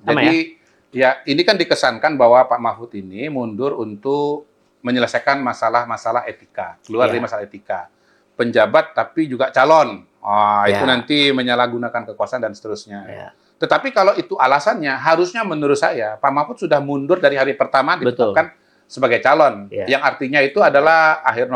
Jadi ya ini kan dikesankan bahwa Pak Mahfud ini mundur untuk menyelesaikan masalah-masalah etika, keluar dari masalah etika. Penjabat tapi juga calon. Itu nanti menyalahgunakan kekuasaan dan seterusnya. Tetapi kalau itu alasannya, harusnya menurut saya Pak Mahfud sudah mundur dari hari pertama ditetapkan sebagai calon, yang artinya itu adalah akhir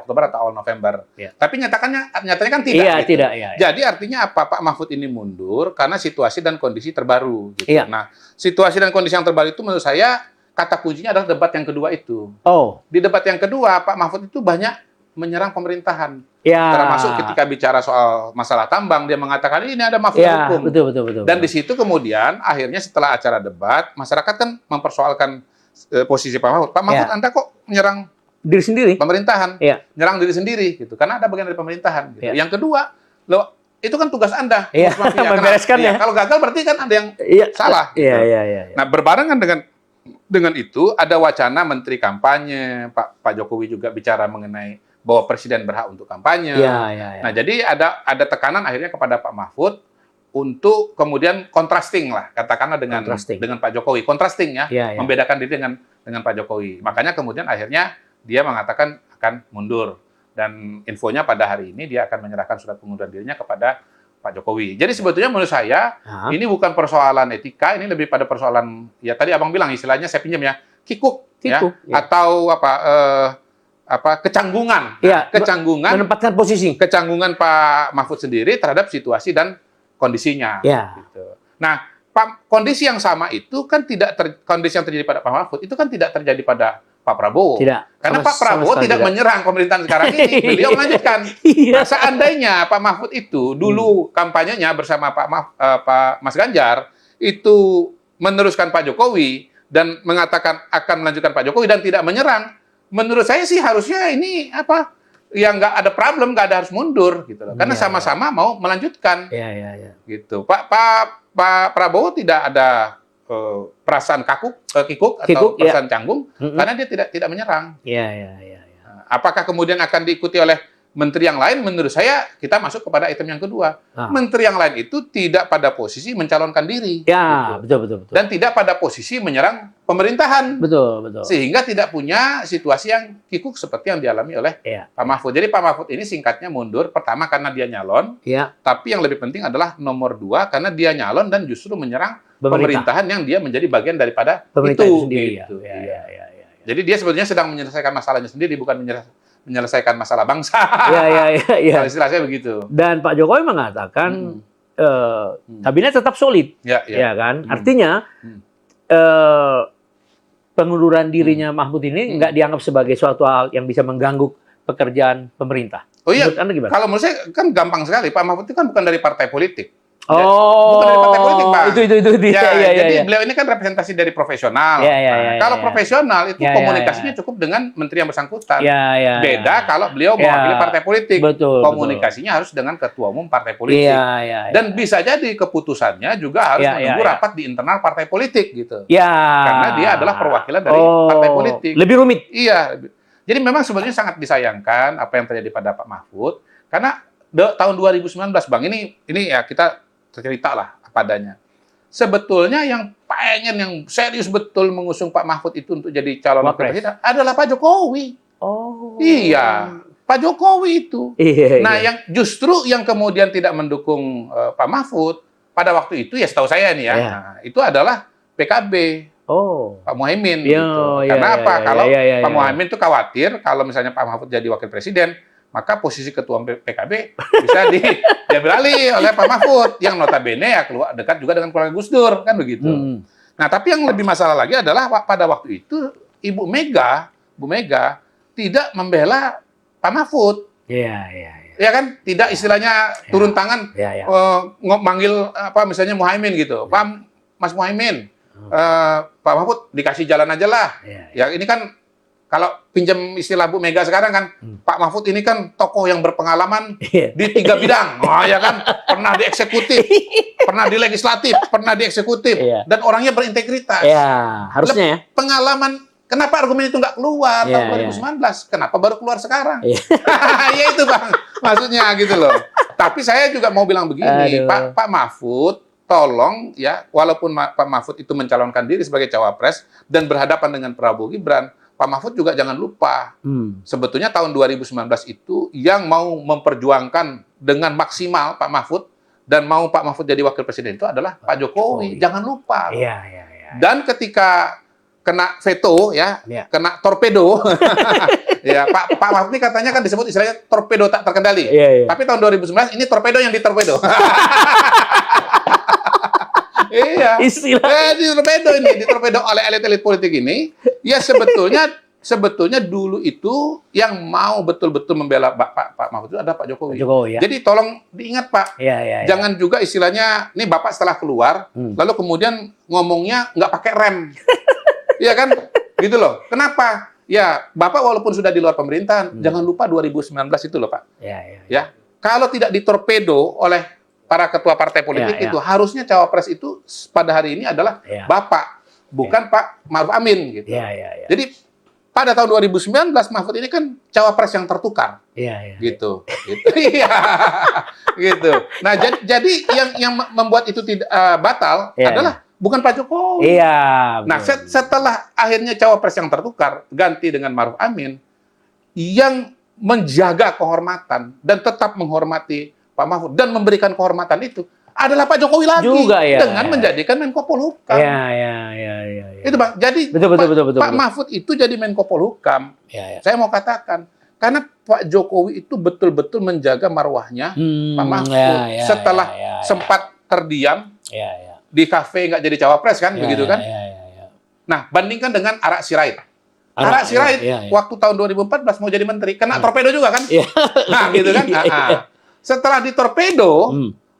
Oktober atau awal November. Tapi nyatanya kan tidak. Jadi artinya apa? Pak Mahfud ini mundur karena situasi dan kondisi terbaru. Gitu. Nah, situasi dan kondisi yang terbaru itu menurut saya kata kuncinya adalah debat yang kedua itu. Di debat yang kedua Pak Mahfud itu banyak menyerang pemerintahan. Termasuk ketika bicara soal masalah tambang, dia mengatakan ini ada mafia hukum. Betul. Dan di situ kemudian akhirnya setelah acara debat, masyarakat kan mempersoalkan posisi Pak Mahfud. Pak Mahfud, Anda kok menyerang diri sendiri, pemerintahan, nyerang diri sendiri, gitu. Karena ada bagian dari pemerintahan. Gitu. Yang kedua, itu kan tugas Anda. Membereskannya. Kalau gagal berarti kan ada yang salah. Gitu. Nah, berbarengan dengan itu ada wacana menteri kampanye, Pak Jokowi juga bicara mengenai bahwa presiden berhak untuk kampanye. Nah, jadi ada tekanan akhirnya kepada Pak Mahfud untuk kemudian contrasting lah, katakanlah dengan Pak Jokowi, contrasting membedakan diri dengan Pak Jokowi. Makanya kemudian akhirnya dia mengatakan akan mundur, dan infonya pada hari ini dia akan menyerahkan surat pengunduran dirinya kepada Pak Jokowi. Jadi sebetulnya menurut saya ini bukan persoalan etika, ini lebih pada persoalan ya tadi Abang bilang istilahnya saya pinjam ya, kikuk. Atau kecanggungan. Kecanggungan menempatkan posisi. Kecanggungan Pak Mahfud sendiri terhadap situasi dan kondisinya. Gitu. Nah, kondisi yang sama itu kan kondisi yang terjadi pada Pak Mahfud itu kan tidak terjadi pada Pak Prabowo. Karena Pak Prabowo tidak menyerang pemerintahan sekarang ini. Beliau melanjutkan. Nah, seandainya Pak Mahfud itu dulu kampanyenya bersama Pak Mas Ganjar itu meneruskan Pak Jokowi dan mengatakan akan melanjutkan Pak Jokowi dan tidak menyerang, menurut saya sih harusnya ini yang nggak ada problem, nggak ada harus mundur gitu loh. Karena sama-sama mau melanjutkan. Gitu. Pak Prabowo tidak ada perasaan kikuk atau perasaan canggung karena dia tidak menyerang. Apakah kemudian akan diikuti oleh menteri yang lain? Menurut saya kita masuk kepada item yang kedua. Menteri yang lain itu tidak pada posisi mencalonkan diri. Betul. Dan tidak pada posisi menyerang pemerintahan. Betul. Sehingga tidak punya situasi yang kikuk seperti yang dialami oleh Pak Mahfud. Jadi Pak Mahfud ini singkatnya mundur, pertama karena dia nyalon, tapi yang lebih penting adalah nomor 2, karena dia nyalon dan justru menyerang pemerintahan yang dia menjadi bagian daripada itu sendiri. Gitu. Jadi dia sebetulnya sedang menyelesaikan masalahnya sendiri, bukan menyelesaikan masalah bangsa. Kalau istilah saya begitu. Dan Pak Jokowi mengatakan kabinet tetap solid, kan? Artinya pengunduran dirinya Mahfud ini nggak dianggap sebagai suatu hal yang bisa mengganggu pekerjaan pemerintah. Kalau menurut saya kan gampang sekali. Pak Mahfud itu kan bukan dari partai politik. Bukan dari partai politik, Pak. Itu. Jadi beliau ini kan representasi dari profesional. Kalau profesional itu komunikasinya cukup dengan menteri yang bersangkutan. Beda kalau beliau mewakili partai politik. Komunikasinya harus dengan ketua umum partai politik. Dan bisa jadi keputusannya juga harus menunggu rapat di internal partai politik gitu. Karena dia adalah perwakilan dari partai politik. Lebih rumit. Jadi memang sebenarnya sangat disayangkan apa yang terjadi pada Pak Mahfud, karena tahun 2019, Bang, ini ya kita cerita lah apa adanya. Sebetulnya yang pengen, yang serius betul mengusung Pak Mahfud itu untuk jadi calon wakil presiden adalah Pak Jokowi. Iya, Pak Jokowi itu. Yang justru yang kemudian tidak mendukung Pak Mahfud pada waktu itu ya setahu saya nih ya, itu adalah PKB. Pak Muhaimin. Gitu. Karena apa? Kalau Pak Muhaimin itu khawatir kalau misalnya Pak Mahfud jadi wakil presiden, maka posisi ketua PKB bisa diambil alih oleh Pak Mahfud, yang notabene ya keluar dekat juga dengan keluarga Gus Dur, kan begitu. Nah, tapi yang lebih masalah lagi adalah pada waktu itu Bu Mega tidak membela Pak Mahfud. Ya kan, tidak istilahnya turun tangan manggil misalnya Muhaimin gitu. Pak Mas Muhaimin, Pak Mahfud dikasih jalan aja lah. Ya ini kan kalau pinjam istilah Bu Mega sekarang kan, Pak Mahfud ini kan tokoh yang berpengalaman di 3 bidang. Ya kan, pernah di eksekutif, pernah di legislatif, pernah di eksekutif, dan orangnya berintegritas. Harusnya ya. Pengalaman, kenapa argumen itu nggak keluar tahun 2019? Kenapa baru keluar sekarang? Ya itu Bang, maksudnya gitu loh. Tapi saya juga mau bilang begini, Pak Mahfud tolong ya, walaupun Pak Mahfud itu mencalonkan diri sebagai cawapres dan berhadapan dengan Prabowo Gibran, Pak Mahfud juga jangan lupa, sebetulnya tahun 2019 itu yang mau memperjuangkan dengan maksimal Pak Mahfud dan mau Pak Mahfud jadi wakil presiden itu adalah Pak Jokowi. Jangan lupa. Iya. Dan ketika kena veto ya, Iya. kena torpedo, ya Pak Mahfud ini katanya kan disebut istilahnya torpedo tak terkendali. Iya. Tapi tahun 2019 ini torpedo yang ditorpedo. Iya. Istilah. Ditorpedo oleh elit-elit politik ini. Ya sebetulnya dulu itu yang mau betul-betul membela Pak Mahfud itu ada Pak Jokowi. Ya. Jadi tolong diingat Pak. Iya. Jangan juga istilahnya, nih Bapak setelah keluar, lalu kemudian ngomongnya nggak pakai rem. Iya kan? Gitu loh. Kenapa? Ya, Bapak walaupun sudah di luar pemerintahan, jangan lupa 2019 itu loh Pak. Iya. Ya, kalau tidak ditorpedo oleh para ketua partai politik itu, harusnya cawapres itu pada hari ini adalah Bapak, bukan Pak Ma'ruf Amin gitu. Iya. Jadi pada tahun 2019 Mahfud ini kan cawapres yang tertukar. Iya. Gitu. Iya. Gitu. Nah, jadi yang membuat itu tidak batal adalah bukan Pak Jokowi. Iya. Nah, setelah akhirnya cawapres yang tertukar ganti dengan Ma'ruf Amin yang menjaga kehormatan dan tetap menghormati Pak Mahfud dan memberikan kehormatan itu adalah Pak Jokowi lagi juga, dengan menjadikan Menko Polhukam. Iya. Itu Bang. Jadi betul. Pak Mahfud itu jadi Menko Polhukam. Iya. Saya mau katakan karena Pak Jokowi itu betul-betul menjaga marwahnya Pak Mahfud setelah sempat terdiam di kafe nggak jadi cawapres kan, begitu kan? Iya. Nah, bandingkan dengan Ara Sirait. Ara Sirait waktu tahun 2014 mau jadi menteri, kena torpedo juga kan? Nah, gitu kan? Setelah ditorpedo,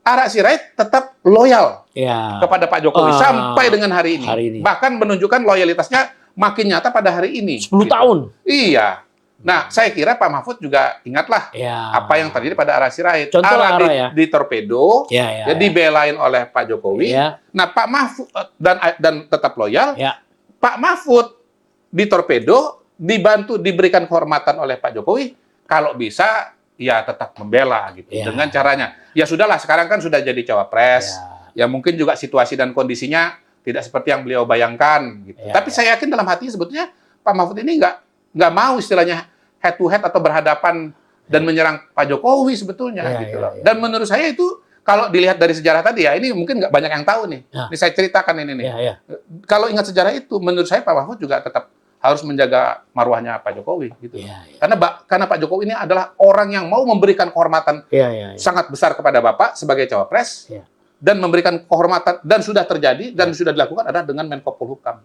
Ara Sirait tetap loyal kepada Pak Jokowi sampai dengan hari ini. Bahkan menunjukkan loyalitasnya makin nyata pada hari ini. 10 tahun. Iya. Nah, saya kira Pak Mahfud juga ingatlah apa yang terjadi pada Ara Sirait. Contoh Ara ditorpedo, dibelain oleh Pak Jokowi. Nah, Pak Mahfud dan tetap loyal. Pak Mahfud ditorpedo, dibantu, diberikan kehormatan oleh Pak Jokowi. Kalau bisa, ya tetap membela gitu dengan caranya. Ya sudahlah, sekarang kan sudah jadi cawapres. Ya mungkin juga situasi dan kondisinya tidak seperti yang beliau bayangkan gitu. Tapi saya yakin dalam hatinya sebetulnya Pak Mahfud ini nggak mau istilahnya head to head atau berhadapan dan menyerang Pak Jokowi sebetulnya gitu loh. Dan menurut saya itu kalau dilihat dari sejarah tadi ya, ini mungkin nggak banyak yang tahu nih. Ini saya ceritakan ini nih. Kalau ingat sejarah itu, menurut saya Pak Mahfud juga tetap harus menjaga marwahnya Pak Jokowi gitu. Karena Pak Jokowi ini adalah orang yang mau memberikan kehormatan sangat besar kepada Bapak sebagai cawapres dan memberikan kehormatan dan sudah terjadi dan sudah dilakukan adalah dengan Menko Polhukam.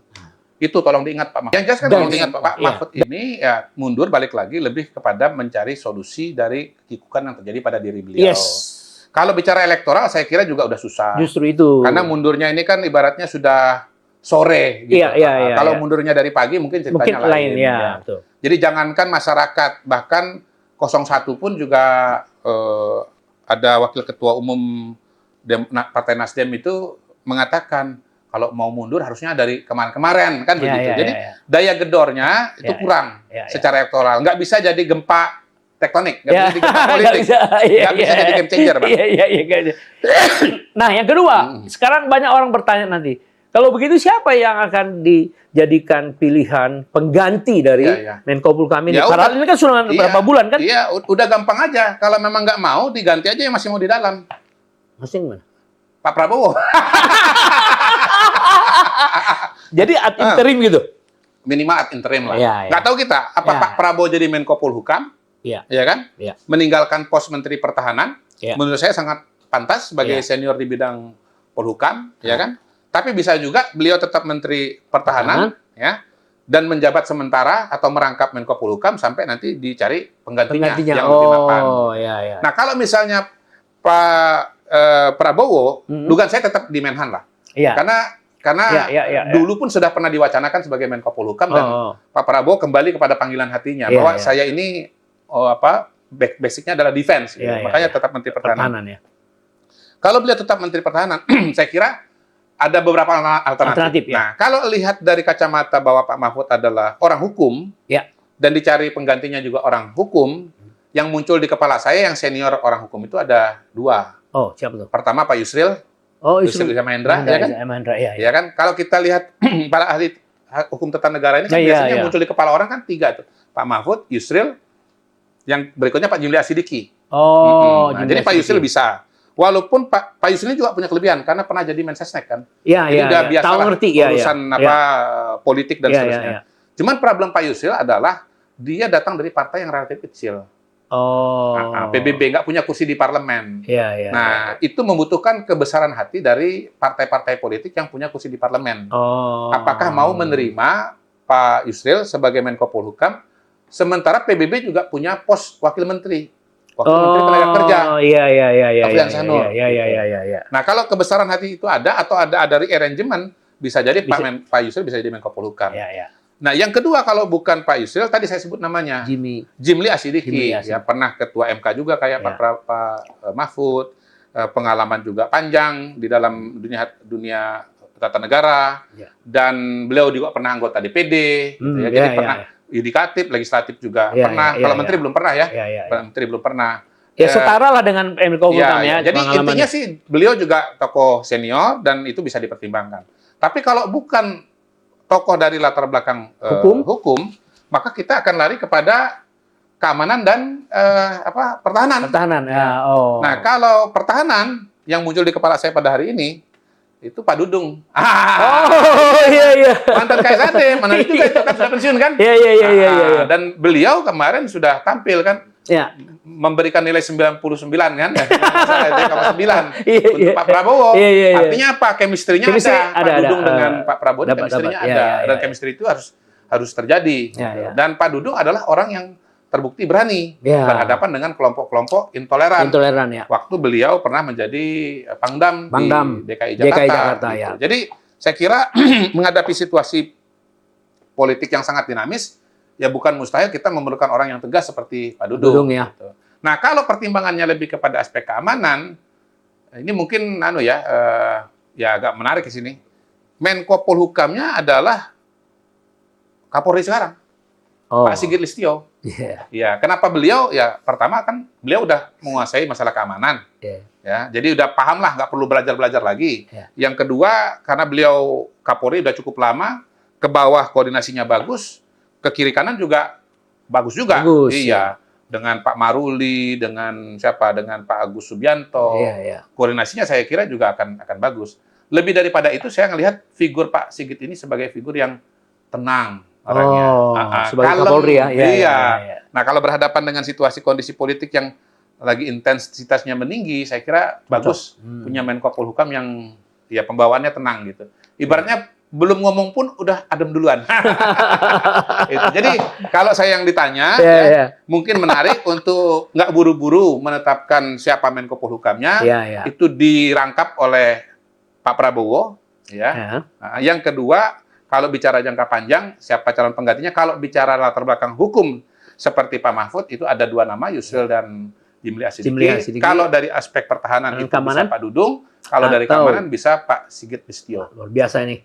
Itu tolong diingat Pak Mahfud. Yang jelas kan tolong diingat Pak Mahfud ini ya mundur balik lagi lebih kepada mencari solusi dari kekikukan yang terjadi pada diri beliau. Kalau bicara elektoral saya kira juga udah susah. Justru itu. Karena mundurnya ini kan ibaratnya sudah sore gitu. Kalau mundurnya dari pagi mungkin ceritanya lain. Betul. Jadi jangankan masyarakat, bahkan 01 pun juga ada wakil ketua umum Partai Nasdem itu mengatakan kalau mau mundur harusnya dari kemarin-kemarin kan begitu. Jadi daya gedornya itu kurang secara elektoral. Nggak bisa jadi gempa tektonik, nggak bisa jadi gempa politik, nggak bisa jadi game changer, Bang. Nah, yang kedua, sekarang banyak orang bertanya nanti, kalau begitu siapa yang akan dijadikan pilihan pengganti dari Menko Polhukam ini? Padahal ini kan sudah beberapa bulan kan? Iya, udah gampang aja. Kalau memang nggak mau, diganti aja yang masih mau di dalam. Masih mana? Pak Prabowo. Jadi ad interim gitu? Minimal ad interim lah. Nggak tahu kita, apa Pak Prabowo jadi Menko Polhukam? Ya kan? Meninggalkan pos Menteri Pertahanan. Menurut saya sangat pantas sebagai senior di bidang Polhukam, ya kan? Tapi bisa juga beliau tetap Menteri Pertahanan, ya, dan menjabat sementara atau merangkap Menko Polhukam sampai nanti dicari penggantinya. Yang lebih mapan. Nah, kalau misalnya Pak Prabowo, dugaan saya tetap di Menhan lah. Karena dulu pun sudah pernah diwacanakan sebagai Menko Polhukam dan Pak Prabowo kembali kepada panggilan hatinya bahwa saya ini basicnya adalah defense, makanya tetap Menteri Pertahanan. Kalau beliau tetap Menteri Pertahanan, saya kira ada beberapa alternatif. Nah, kalau lihat dari kacamata bahwa Pak Mahfud adalah orang hukum dan dicari penggantinya juga orang hukum, yang muncul di kepala saya yang senior orang hukum itu ada dua. Siapa tuh? Pertama Pak Yusril Oh, Yusril Iza Mahendra, ya kan? Mahendra, ya. Ya kan? Kalau kita lihat para ahli hukum tata negara ini kan biasanya muncul di kepala orang kan 3 tuh. Pak Mahfud, Yusril, yang berikutnya Pak Jimli Asidiki. Oh, nah, jadi Pak Yusril bisa. Walaupun Pak Yusril juga punya kelebihan karena pernah jadi Mensesnek kan. Iya, jadi udah biasa tahu ngerti ya, urusan politik dan seterusnya. Cuman problem Pak Yusril adalah dia datang dari partai yang relatif kecil. PBB nggak punya kursi di parlemen. Nah, itu membutuhkan kebesaran hati dari partai-partai politik yang punya kursi di parlemen. Apakah mau menerima Pak Yusril sebagai Menko Polhukam, sementara PBB juga punya pos wakil menteri tenaga kerja. Afrian Sanur. Nah, kalau kebesaran hati itu ada atau ada dari arrangement, bisa jadi Pak Yusril bisa jadi Menko Polhukam. Nah, yang kedua kalau bukan Pak Yusril, tadi saya sebut namanya Jimli Asidiki, ya pernah ketua MK juga kayak Pak Mahfud, pengalaman juga panjang di dalam dunia tata negara, dan beliau juga pernah anggota DPD, gitu ya. Jadi pernah yudikatif, legislatif juga pernah. Kalau menteri belum pernah ya, menteri belum pernah. Ya setara lah dengan Menko Polhukam ya. Jadi intinya sih beliau juga tokoh senior dan itu bisa dipertimbangkan. Tapi kalau bukan tokoh dari latar belakang hukum, maka kita akan lari kepada keamanan dan pertahanan. Nah, kalau pertahanan yang muncul di kepala saya pada hari ini itu Pak Dudung. Mantan KSAT, mana juga itu kan sudah pensiun kan? Dan beliau kemarin sudah tampil kan? Memberikan nilai 99 kan? Salah 9 untuk Pak Prabowo. Artinya apa? Chemistry-nya ada. Pak Dudung dengan Pak Prabowo chemistry-nya ada. Dan chemistry itu harus terjadi. Dan Pak Dudung adalah orang yang terbukti berani berhadapan dengan kelompok-kelompok intoleran. Waktu beliau pernah menjadi Pangdam di DKI Jakarta. Gitu. Jadi saya kira menghadapi situasi politik yang sangat dinamis, ya bukan mustahil kita memerlukan orang yang tegas seperti Pak Dudung. Gitu. Nah, kalau pertimbangannya lebih kepada aspek keamanan, ini mungkin ya agak menarik di sini. Menko Polhukamnya adalah Kapolri sekarang. Pak Sigit Listio. Ya, kenapa beliau? Ya, pertama kan beliau udah menguasai masalah keamanan. Ya, jadi udah paham lah, nggak perlu belajar lagi. Yang kedua, karena beliau Kapolri udah cukup lama, ke bawah koordinasinya bagus, ke kiri kanan juga bagus juga. Dengan Pak Maruli, dengan Pak Agus Subianto. Koordinasinya saya kira juga akan bagus. Lebih daripada itu, saya ngelihat figur Pak Sigit ini sebagai figur yang tenang orangnya. Sebagai Kapolri ya. Nah, kalau berhadapan dengan situasi kondisi politik yang lagi intensitasnya meninggi, saya kira bagus punya Menko Polhukam yang ya pembawaannya tenang gitu. Ibaratnya belum ngomong pun udah adem duluan. Jadi kalau saya yang ditanya, mungkin menarik untuk nggak buru-buru menetapkan siapa Menko Polhukamnya. Itu dirangkap oleh Pak Prabowo. Nah, yang kedua, kalau bicara jangka panjang, siapa calon penggantinya? Kalau bicara latar belakang hukum seperti Pak Mahfud, itu ada 2 nama, Yusril dan Jimli Asidiki. Kalau dari aspek pertahanan itu bisa Pak Dudung, kalau dari keamanan bisa Pak Sigit Listio. Luar biasa ini.